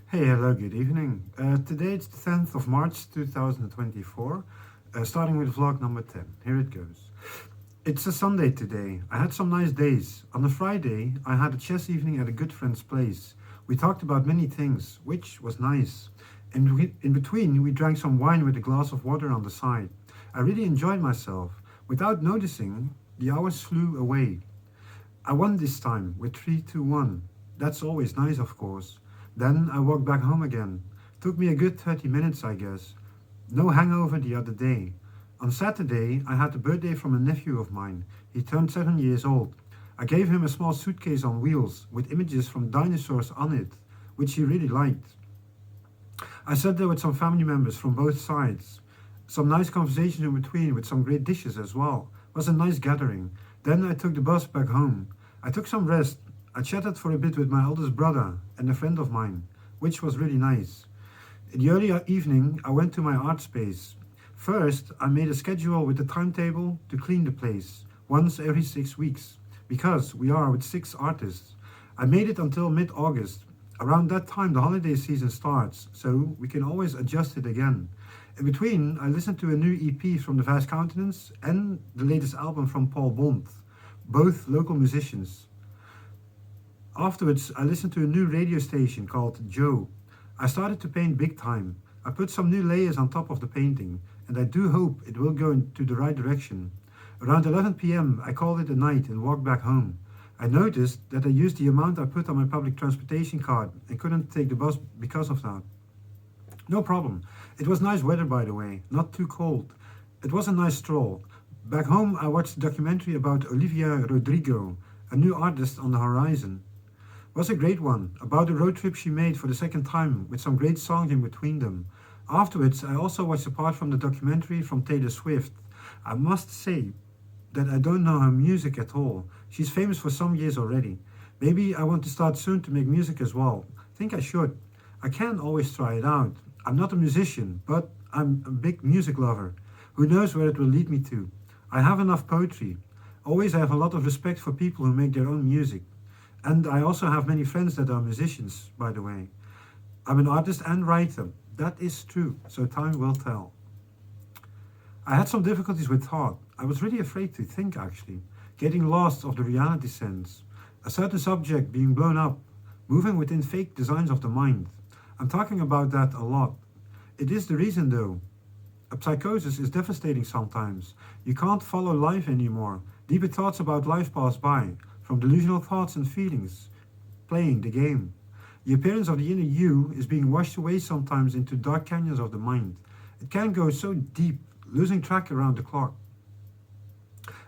Hey, hello, good evening. Today it's the 10th of March 2024, starting with vlog number 10. Here it goes. It's a Sunday today. I had some nice days. On a Friday, I had a chess evening at a good friend's place. We talked about many things, which was nice. In between, we drank some wine with a glass of water on the side. I really enjoyed myself. Without noticing, the hours flew away. I won this time with 3-2-1. That's always nice, of course. Then I walked back home again. Took me a good 30 minutes, I guess. No hangover the other day. On Saturday, I had a birthday from a nephew of mine. He turned 7 years old. I gave him a small suitcase on wheels with images from dinosaurs on it, which he really liked. I sat there with some family members from both sides. Some nice conversations in between with some great dishes as well. It was a nice gathering. Then I took the bus back home. I took some rest. I chatted for a bit with my eldest brother and a friend of mine, which was really nice. In the early evening, I went to my art space. First, I made a schedule with a timetable to clean the place, once every 6 weeks, because we are with 6 artists. I made it until mid-August. Around that time, the holiday season starts, so we can always adjust it again. In between, I listened to a new EP from the Vast Countenance and the latest album from Paul Bond, both local musicians. Afterwards, I listened to a new radio station called Joe. I started to paint big time. I put some new layers on top of the painting, and I do hope it will go into the right direction. Around 11 p.m., I called it a night and walked back home. I noticed that I used the amount I put on my public transportation card and couldn't take the bus because of that. No problem. It was nice weather, by the way, not too cold. It was a nice stroll. Back home, I watched a documentary about Olivia Rodrigo, a new artist on the horizon. It was a great one, about a road trip she made for the second time, with some great songs in between them. Afterwards, I also watched a part from the documentary from Taylor Swift. I must say that I don't know her music at all. She's famous for some years already. Maybe I want to start soon to make music as well. I think I should. I can always try it out. I'm not a musician, but I'm a big music lover. Who knows where it will lead me to? I have enough poetry. Always I have a lot of respect for people who make their own music. And I also have many friends that are musicians, by the way. I'm an artist and writer. That is true, so time will tell. I had some difficulties with thought. I was really afraid to think, actually. Getting lost of the reality sense. A certain subject being blown up. Moving within fake designs of the mind. I'm talking about that a lot. It is the reason, though. A psychosis is devastating sometimes. You can't follow life anymore. Deeper thoughts about life pass by. From delusional thoughts and feelings, playing the game. The appearance of the inner you is being washed away sometimes into dark canyons of the mind. It can go so deep, losing track around the clock.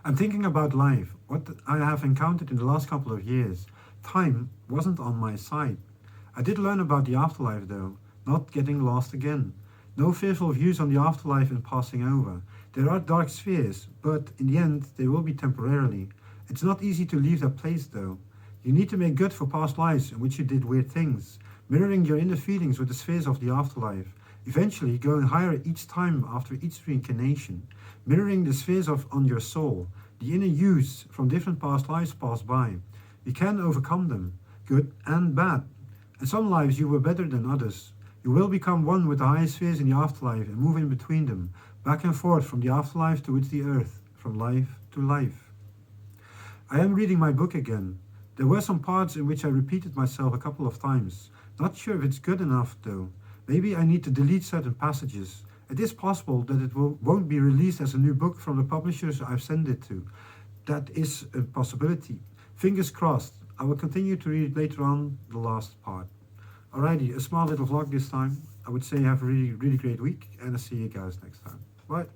I'm thinking about life, what I have encountered in the last couple of years. Time wasn't on my side. I did learn about the afterlife though, not getting lost again. No fearful views on the afterlife and passing over. There are dark spheres, but in the end they will be temporarily. It's not easy to leave that place though. You need to make good for past lives in which you did weird things, mirroring your inner feelings with the spheres of the afterlife, eventually going higher each time after each reincarnation, mirroring the spheres on your soul. The inner yous from different past lives pass by. You can overcome them, good and bad. In some lives you were better than others. You will become one with the highest spheres in the afterlife and move in between them, back and forth from the afterlife towards the earth, from life to life. I am reading my book again. There were some parts in which I repeated myself a couple of times. Not sure if it's good enough though. Maybe I need to delete certain passages. It is possible that it won't be released as a new book from the publishers I've sent it to. That is a possibility. Fingers crossed. I will continue to read later on the last part. Alrighty, a small little vlog this time. I would say have a really, really great week and I'll see you guys next time. Bye.